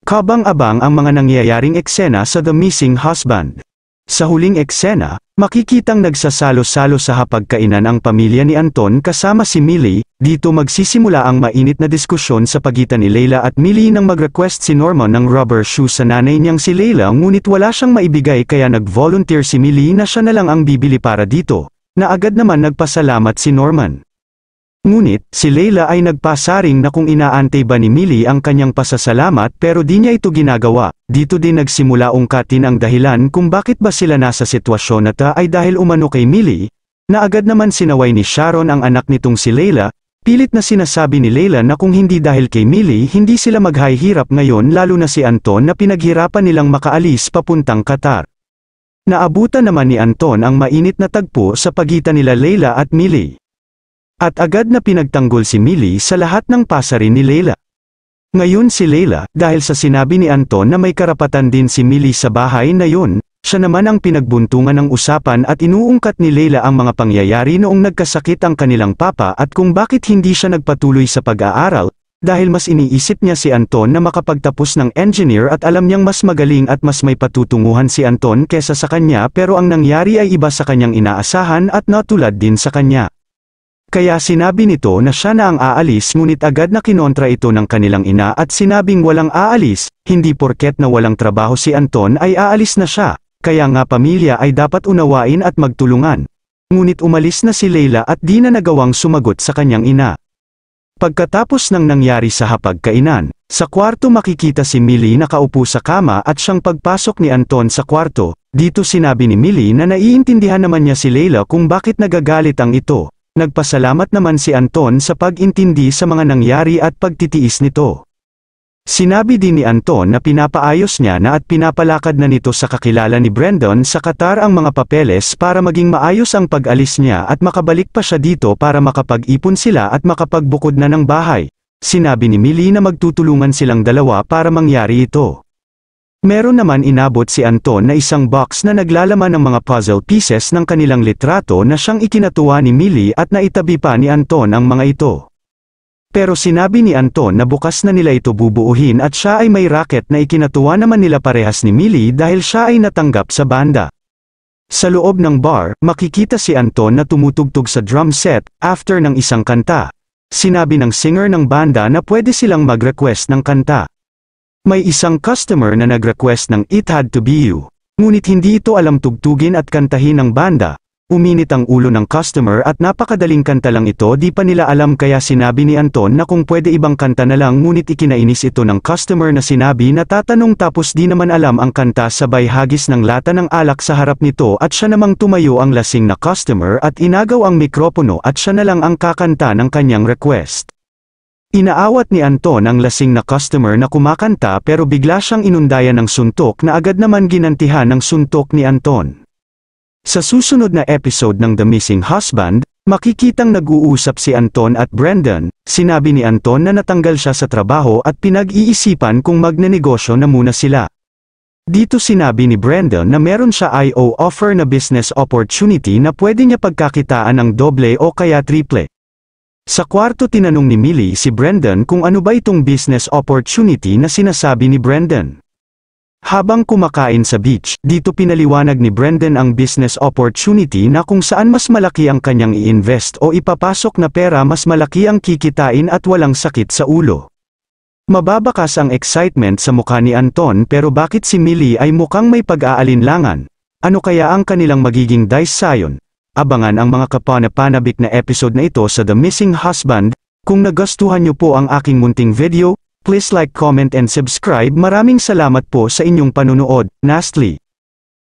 Kabang-abang ang mga nangyayaring eksena sa The Missing Husband. Sa huling eksena, makikitang nagsasalo-salo sa hapagkainan ang pamilya ni Anton kasama si Millie. Dito magsisimula ang mainit na diskusyon sa pagitan ni Leila at Millie nang mag-request si Norman ng rubber shoe sa nanay niyang si Leila, ngunit wala siyang maibigay kaya nag-volunteer si Millie na siya na lang ang bibili para dito, na agad naman nagpasalamat si Norman. Ngunit, si Leila ay nagpasaring na kung inaantay ba ni Millie ang kanyang pasasalamat pero di niya ito ginagawa. Dito din nagsimula ungkatin ang dahilan kung bakit ba sila nasa sitwasyon na ta ay dahil umano kay Millie, na agad naman sinaway ni Sharon ang anak nitong si Leila. Pilit na sinasabi ni Leila na kung hindi dahil kay Millie hindi sila maghihirap ngayon, lalo na si Anton na pinaghirapan nilang makaalis papuntang Qatar. Naabutan naman ni Anton ang mainit na tagpo sa pagitan nila Leila at Millie. At agad na pinagtanggol si Millie sa lahat ng pasarin ni Leila. Ngayon si Leila, dahil sa sinabi ni Anton na may karapatan din si Millie sa bahay na yun, siya naman ang pinagbuntungan ng usapan at inuungkat ni Leila ang mga pangyayari noong nagkasakit ang kanilang papa at kung bakit hindi siya nagpatuloy sa pag-aaral, dahil mas iniisip niya si Anton na makapagtapos ng engineer at alam niyang mas magaling at mas may patutunguhan si Anton kesa sa kanya, pero ang nangyari ay iba sa kanyang inaasahan at natulad din sa kanya. Kaya sinabi nito na siya na ang aalis, ngunit agad na kinontra ito ng kanilang ina at sinabing walang aalis, hindi porket na walang trabaho si Anton ay aalis na siya, kaya nga pamilya ay dapat unawain at magtulungan. Ngunit umalis na si Leila at di na nagawang sumagot sa kanyang ina. Pagkatapos ng nangyari sa hapagkainan, sa kwarto makikita si Millie nakaupo sa kama at siyang pagpasok ni Anton sa kwarto. Dito sinabi ni Millie na naiintindihan naman niya si Leila kung bakit nagagalit ang ito. Nagpasalamat naman si Anton sa pag-intindi sa mga nangyari at pagtitiis nito. Sinabi din ni Anton na pinapaayos niya na at pinapalakad na nito sa kakilala ni Brendan sa Qatar ang mga papeles para maging maayos ang pag-alis niya at makabalik pa siya dito para makapag-ipon sila at makapagbukod na ng bahay. Sinabi ni Millie na magtutulungan silang dalawa para mangyari ito. Meron naman inabot si Anton na isang box na naglalaman ng mga puzzle pieces ng kanilang litrato na siyang ikinatuwa ni Millie at naitabi pa ni Anton ang mga ito. Pero sinabi ni Anton na bukas na nila ito bubuuhin at siya ay may racket na ikinatuwa naman nila parehas ni Millie dahil siya ay natanggap sa banda. Sa loob ng bar, makikita si Anton na tumutugtog sa drum set after ng isang kanta. Sinabi ng singer ng banda na pwede silang mag-request ng kanta. May isang customer na nag-request ng It Had to Be You, ngunit hindi ito alam tugtugin at kantahin ng banda. Uminit ang ulo ng customer at napakadaling kanta lang ito, di pa nila alam, kaya sinabi ni Anton na kung pwede ibang kanta na lang, ngunit ikinainis ito ng customer na sinabi na tatanong tapos di naman alam ang kanta, sabay hagis ng lata ng alak sa harap nito at siya namang tumayo ang lasing na customer at inagaw ang mikropono at siya na lang ang kakanta ng kanyang request. Inaawat ni Anton ang lasing na customer na kumakanta pero bigla siyang inundayan ng suntok na agad naman ginantihan ng suntok ni Anton. Sa susunod na episode ng The Missing Husband, makikitang nag-uusap si Anton at Brendan. Sinabi ni Anton na natanggal siya sa trabaho at pinag-iisipan kung magnenegosyo na muna sila. Dito sinabi ni Brendan na meron siya IO offer na business opportunity na pwede niya pagkakitaan ng doble o kaya triple. Sa kwarto tinanong ni Millie si Brendan kung ano ba itong business opportunity na sinasabi ni Brendan. Habang kumakain sa beach, dito pinaliwanag ni Brendan ang business opportunity na kung saan mas malaki ang kanyang i-invest o ipapasok na pera, mas malaki ang kikitain at walang sakit sa ulo. Mababakas ang excitement sa mukha ni Anton, pero bakit si Millie ay mukhang may pag-aalinlangan? Ano kaya ang kanilang magiging decision? Abangan ang mga kapanapanabik na episode na ito sa The Missing Husband. Kung nagustuhan niyo po ang aking munting video, please like, comment and subscribe. Maraming salamat po sa inyong panunood. Nastly.